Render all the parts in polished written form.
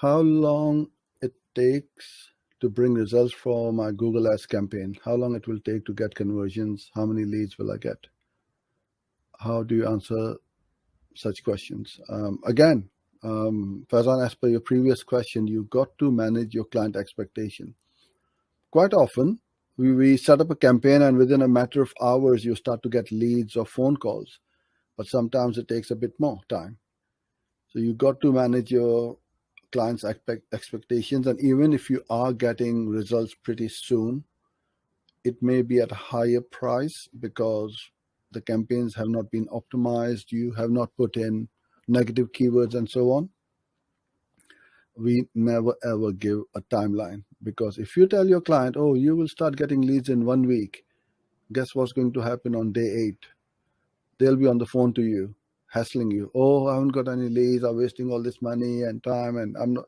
How long it takes to bring results for my Google Ads campaign? How long it will take to get conversions? How many leads will I get? How do you answer such questions? Faizan, as per your previous question, you got to manage your client expectation. Quite often, we set up a campaign and within a matter of hours, you start to get leads or phone calls. But sometimes it takes a bit more time. So you got to manage your clients' expectations. And even if you are getting results pretty soon, it may be at a higher price because the campaigns have not been optimized. You have not put in negative keywords and so on. We never ever give a timeline, because if you tell your client, oh, you will start getting leads in 1 week, guess what's going to happen on day 8? They'll be on the phone to you, hassling you. Oh, I haven't got any leads. I'm wasting all this money and time, and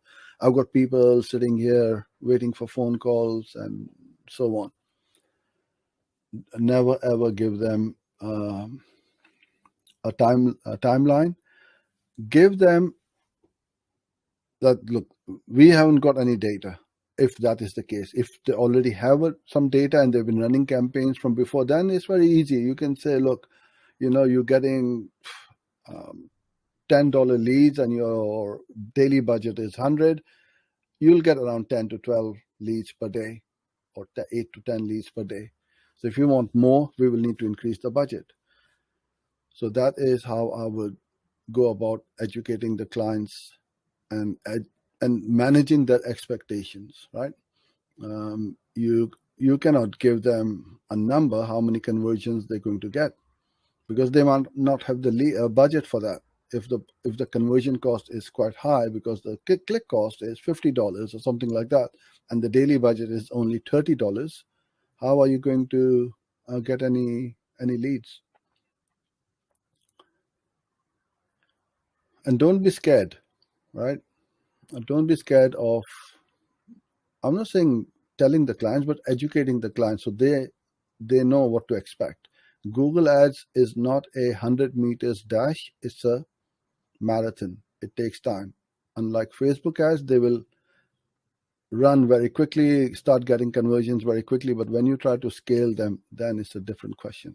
I've got people sitting here waiting for phone calls and so on. Never ever give them a timeline. Give them that, look, we haven't got any data. If that is the case, if they already have some data and they've been running campaigns from before, then it's very easy. You can say, look, you're getting $10 leads and your daily budget is 100. You'll get around 10 to 12 leads per day, or 8 to 10 leads per day. So if you want more, we will need to increase the budget. So that is how I would go about educating the clients and managing their expectations, right? You cannot give them a number how many conversions they're going to get, because they might not have the budget for that. If the conversion cost is quite high because the click cost is $50 or something like that, and the daily budget is only $30, how are you going to get any leads? And don't be scared, right? Don't be scared of, I'm not saying telling the clients, but educating the clients so they know what to expect. Google Ads is not a 100 meters dash, it's a marathon. It takes time. Unlike Facebook ads, they will run very quickly, start getting conversions very quickly, but when you try to scale them, then it's a different question.